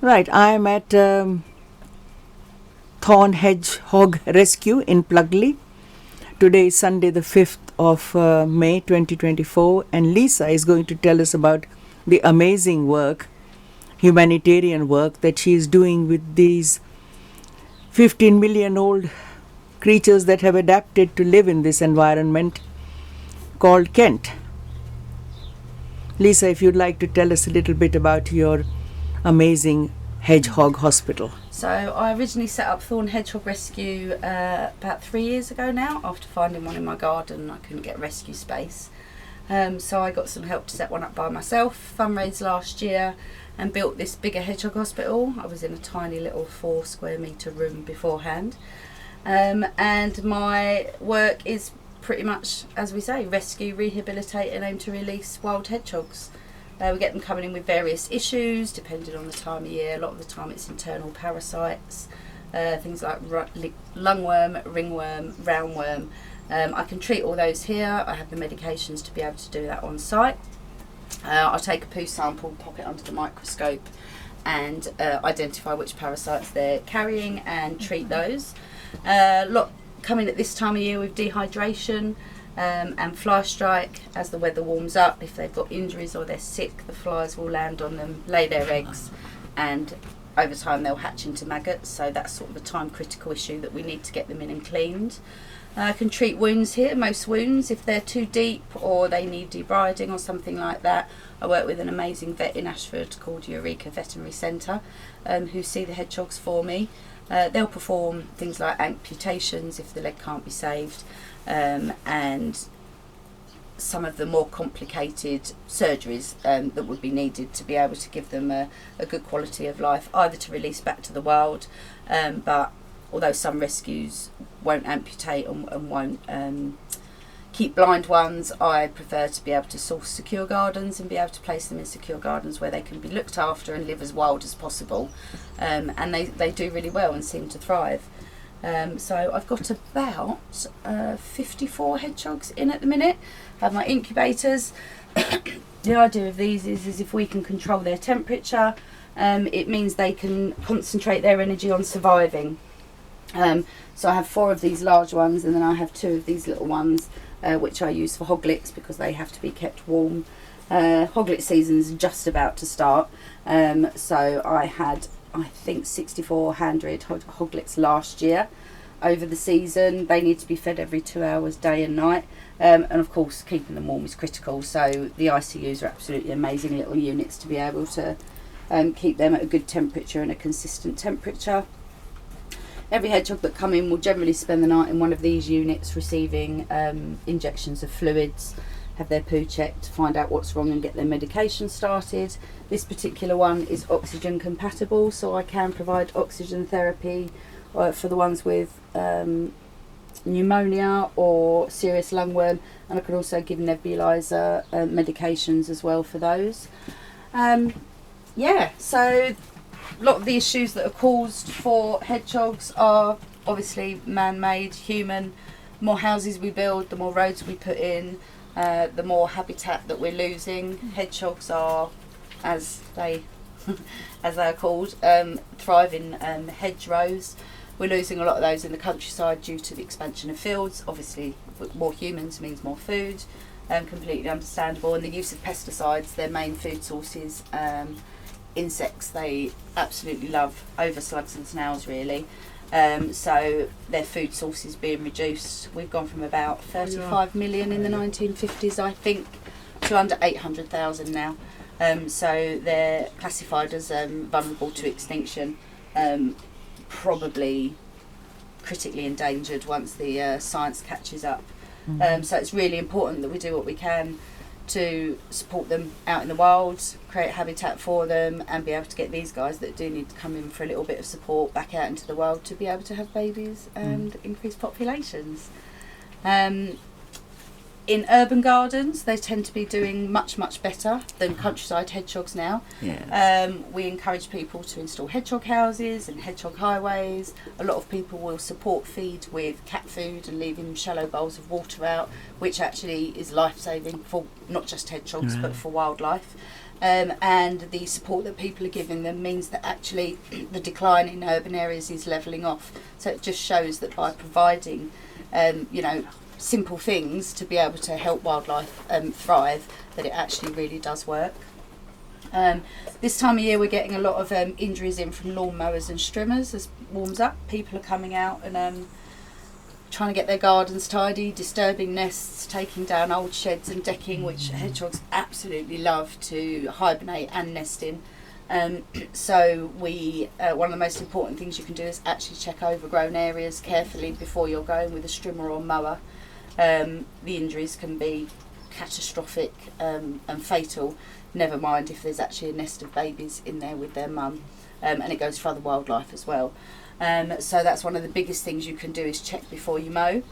Right, I'm at Thorne Hedgehog Rescue in Pluckley. Today is Sunday, the 5th of May 2024, and Lisa is going to tell us about the amazing work, humanitarian work, that she is doing with these 15 million old creatures that have adapted to live in this environment called Kent. Lisa, if you'd like to tell us a little bit about your amazing hedgehog hospital. So I originally set up Thorne Hedgehog Rescue about 3 years ago now, after finding one in my garden. I couldn't get rescue space. So I got some help to set one up by myself, fundraised last year and built this bigger hedgehog hospital. I was in a tiny little 4 square metre room beforehand. And my work is pretty much, as we say, rescue, rehabilitate and aim to release wild hedgehogs. We get them coming in with various issues depending on the time of year. A lot of the time it's internal parasites, things like lungworm, ringworm, roundworm. I can treat all those here. I have the medications to be able to do that on site. I'll take a poo sample, pop it under the microscope and identify which parasites they're carrying and treat those. A lot coming at this time of year with dehydration and fly strike. As the weather warms up, if they've got injuries or they're sick, the flies will land on them, lay their eggs, and over time they'll hatch into maggots. So that's sort of a time critical issue that we need to get them in and cleaned. I can treat wounds here, most wounds, if they're too deep or they need debriding or something like that. I work with an amazing vet in Ashford called Eureka Veterinary Centre who see the hedgehogs for me. They'll perform things like amputations if the leg can't be saved, and some of the more complicated surgeries that would be needed to be able to give them a good quality of life, either to release back to the wild, but although some rescues won't amputate and won't keep blind ones, I prefer to be able to source secure gardens and be able to place them in secure gardens where they can be looked after and live as wild as possible. And they do really well and seem to thrive. So I've got about 54 hedgehogs in at the minute. I have my incubators. The idea of these is if we can control their temperature, it means they can concentrate their energy on surviving. So I have 4 of these large ones, and then I have 2 of these little ones, which I use for hoglets because they have to be kept warm. Hoglet season's just about to start, so I had, I think, 64 hand-reared hoglets last year. Over the season, they need to be fed every 2 hours, day and night, and of course keeping them warm is critical. So the ICUs are absolutely amazing little units to be able to keep them at a good temperature and a consistent temperature. Every hedgehog that come in will generally spend the night in one of these units receiving injections of fluids, have their poo checked, find out what's wrong and get their medication started. This particular one is oxygen compatible, so I can provide oxygen therapy for the ones with pneumonia or serious lungworm, and I can also give nebulizer medications as well for those. So a lot of the issues that are caused for hedgehogs are obviously man-made, human. The more houses we build, the more roads we put in, the more habitat that we're losing. Hedgehogs are, as they are called, thrive in hedgerows. We're losing a lot of those in the countryside due to the expansion of fields. Obviously, more humans means more food, completely understandable. And the use of pesticides, their main food sources, insects they absolutely love, over slugs and snails really. So their food source is being reduced. We've gone from about 35 million in the 1950s, I think, to under 800,000 now. So they're classified as vulnerable to extinction, probably critically endangered once the science catches up. So it's really important that we do what we can to support them out in the wild, create habitat for them, and be able to get these guys that do need to come in for a little bit of support back out into the wild to be able to have babies and increase populations. In urban gardens, they tend to be doing much, much better than countryside hedgehogs now. Yes. We encourage people to install hedgehog houses and hedgehog highways. A lot of people will support feed with cat food and leaving shallow bowls of water out, which actually is life-saving for not just hedgehogs but for wildlife. and the support that people are giving them means that actually the decline in urban areas is levelling off. So it just shows that by providing, simple things to be able to help wildlife thrive, that it actually really does work. This time of year we're getting a lot of injuries in from lawn mowers and strimmers as it warms up. People are coming out and trying to get their gardens tidy, disturbing nests, taking down old sheds and decking, which hedgehogs absolutely love to hibernate and nest in. So one of the most important things you can do is actually check overgrown areas carefully before you're going with a strimmer or mower. The injuries can be catastrophic and fatal, never mind if there's actually a nest of babies in there with their mum, and it goes for other wildlife as well. So that's one of the biggest things you can do, is check before you mow.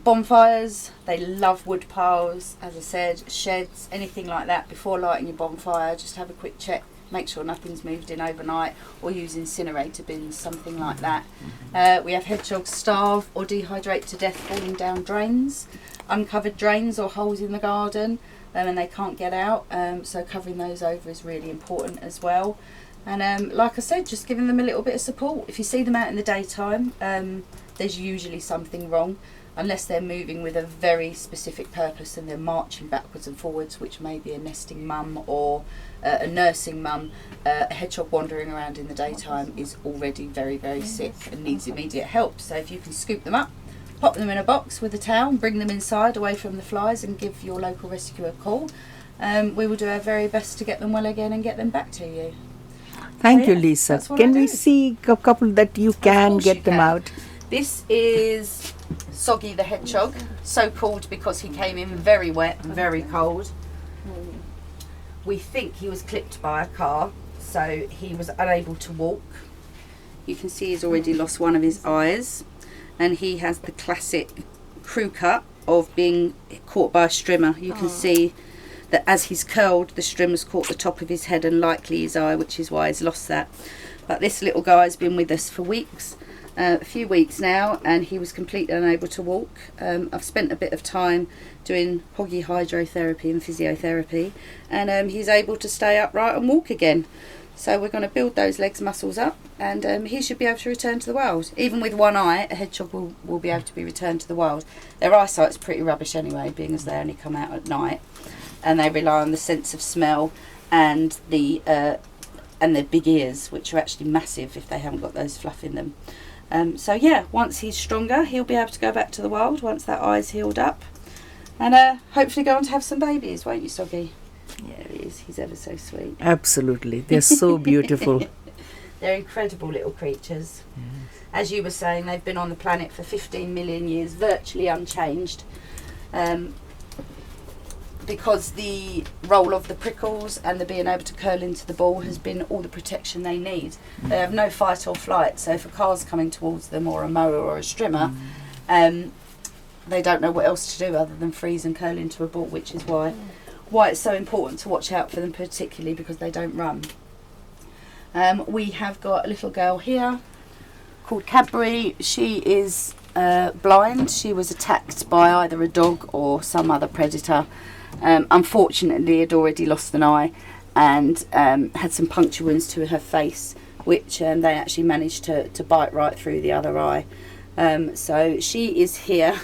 Bonfires, they love wood piles, as I said, sheds, anything like that. Before lighting your bonfire, just have a quick check, make sure nothing's moved in overnight, or use incinerator bins, something like that. We have hedgehogs starve or dehydrate to death falling down drains, uncovered drains or holes in the garden, and they can't get out, so covering those over is really important as well. And like I said, just giving them a little bit of support. If you see them out in the daytime, there's usually something wrong, unless they're moving with a very specific purpose and they're marching backwards and forwards, which may be a nesting mum or a nursing mum. A hedgehog wandering around in the daytime is already very, very sick and needs immediate help. So if you can scoop them up, pop them in a box with a towel, bring them inside away from the flies, and give your local rescuer a call, we will do our very best to get them well again and get them back to you. Thank you, Lisa. Can we see a couple that you can get them out? This is Soggy the hedgehog, so called because he came in very wet and very cold. We think he was clipped by a car, so he was unable to walk. You can see he's already lost one of his eyes, and he has the classic crew cut of being caught by a strimmer. You can see that as he's curled, the strimmer's caught the top of his head and likely his eye, which is why he's lost that. But this little guy's been with us for weeks, a few weeks now, and he was completely unable to walk. I've spent a bit of time doing hoggy hydrotherapy and physiotherapy, and he's able to stay upright and walk again. So we're going to build those legs muscles up, and he should be able to return to the wild. Even with one eye, a hedgehog will be able to be returned to the wild. Their eyesight's pretty rubbish anyway, being as they only come out at night, and they rely on the sense of smell and their big ears, which are actually massive if they haven't got those fluff in them. So yeah, once he's stronger, he'll be able to go back to the wild once that eye's healed up, and hopefully go on to have some babies, won't you, Soggy? Yeah, he is. He's ever so sweet. Absolutely. They're so beautiful. They're incredible little creatures. Yes. As you were saying, they've been on the planet for 15 million years, virtually unchanged. Because the role of the prickles and the being able to curl into the ball has been all the protection they need. They have no fight or flight, so if a car's coming towards them, or a mower or a strimmer, they don't know what else to do other than freeze and curl into a ball, which is why it's so important to watch out for them, particularly because they don't run. We have got a little girl here called Cadbury. She is blind. She was attacked by either a dog or some other predator. Unfortunately, had already lost an eye and had some puncture wounds to her face, which they actually managed to bite right through the other eye. So she is here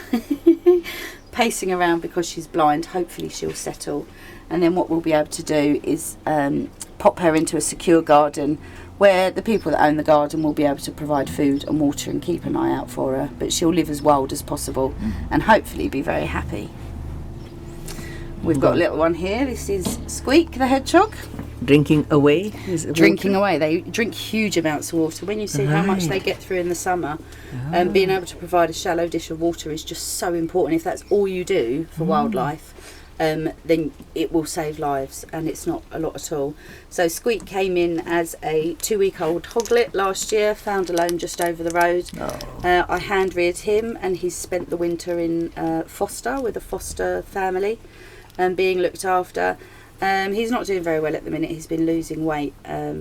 pacing around because she's blind. Hopefully she'll settle, and then what we'll be able to do is pop her into a secure garden where the people that own the garden will be able to provide food and water and keep an eye out for her, but she'll live as wild as possible and hopefully be very happy. We've got a little one here. This is Squeak the hedgehog. Drinking away? Drinking away. They drink huge amounts of water. When you see how much they get through in the summer, being able to provide a shallow dish of water is just so important. If that's all you do for wildlife, then it will save lives, and it's not a lot at all. So Squeak came in as a 2-week-old hoglet last year, found alone just over the road. I hand reared him, and he's spent the winter in foster with a foster family and being looked after. He's not doing very well at the minute. He's been losing weight,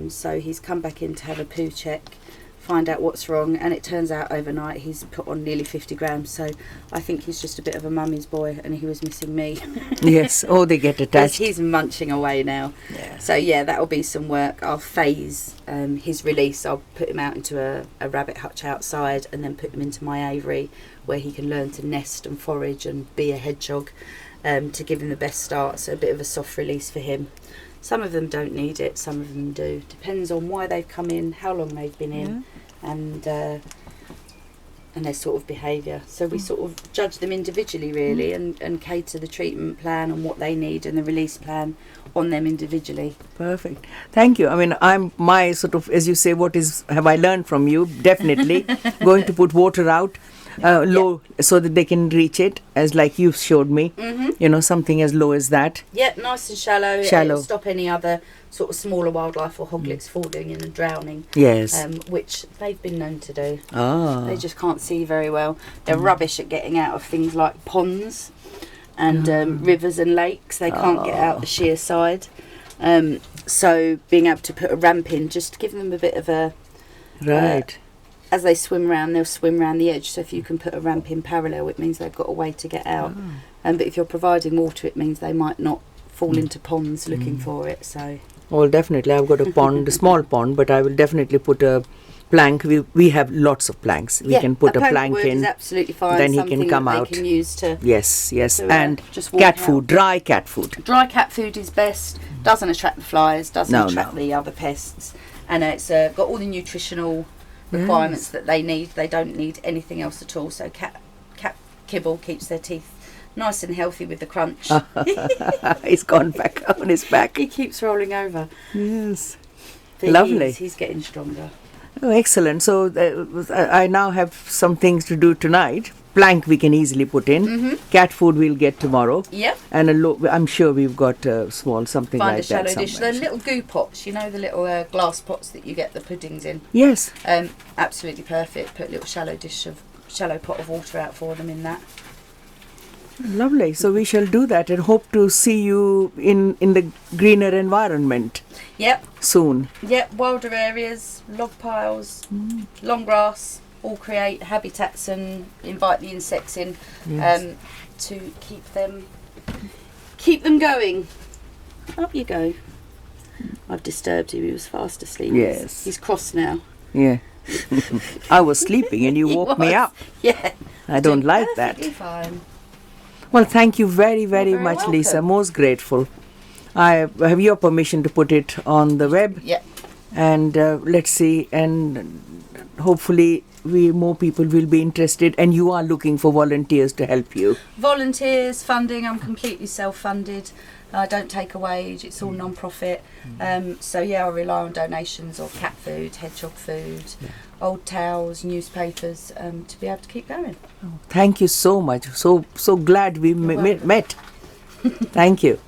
so he's come back in to have a poo check find out what's wrong, and it turns out overnight he's put on nearly 50 grams, so I think he's just a bit of a mummy's boy and he was missing me. Yes, oh, they get attached. He's munching away now. Yeah. So yeah, that'll be some work. I'll phase his release. I'll put him out into a rabbit hutch outside and then put him into my aviary where he can learn to nest and forage and be a hedgehog, to give him the best start. So a bit of a soft release for him. Some of them don't need it, some of them do. Depends on why they've come in, how long they've been in, and their sort of behaviour. So we sort of judge them individually, really, and cater the treatment plan and what they need and the release plan on them individually. Perfect. Thank you. I mean, I'm my sort of, as you say, what is have I learned from you? Definitely going to put water out low so that they can reach it, as like you showed me. You know, something as low as that. Yeah, nice and shallow. Shallow. It'll stop any other sort of smaller wildlife or hoglets falling in and drowning. Yes. Which they've been known to do. Ah. They just can't see very well. They're rubbish at getting out of things like ponds and rivers and lakes. They can't get out the sheer side. So being able to put a ramp in, just to give them a bit of a... Right. As they swim around, they'll swim around the edge. So if you can put a ramp in parallel, it means they've got a way to get out. But if you're providing water, it means they might not fall into ponds looking for it. So... Well, definitely. I've got a pond, a small pond, but I will definitely put a plank. We have lots of planks. We can put a plank wood in. is absolutely fine. Then he Something can come that out. They can use to Yes, to, and just walk cat out. food, dry cat food. Dry cat food is best. Doesn't attract the flies. Doesn't No, attract no. the other pests, and it's got all the nutritional requirements that they need. They don't need anything else at all. So cat kibble keeps their teeth nice and healthy with the crunch. He's gone back on his back. He keeps rolling over. Yes. But Lovely. He's getting stronger. Oh, excellent. So I now have some things to do tonight. Plank we can easily put in. Cat food we'll get tomorrow. Yep. And I'm sure we've got a small something Find like a shallow that dish. somewhere. They're little goo pots, you know, the little glass pots that you get the puddings in. Yes. Absolutely perfect. Put a little shallow pot of water out for them in that. Lovely. So we shall do that and hope to see you in the greener environment Yep. soon. Yep. Wilder areas, log piles, long grass, all create habitats and invite the insects in to keep them going. Up you go. I've disturbed him. He was fast asleep. Yes. He's cross now. Yeah. I was sleeping and you He woke me was. up. Yeah. I don't like that. Perfectly fine. Well, thank you very, very You're very much, Lisa. welcome. Most grateful. I have your permission to put it on the web, Yep. and let's see. And hopefully, more people will be interested. And you are looking for volunteers to help you. Volunteers, funding. I'm completely self-funded. I don't take a wage. It's all non-profit. So yeah, I rely on donations of cat food, hedgehog food, old towels, newspapers, to be able to keep going. Thank you so much. So glad we met. Thank you.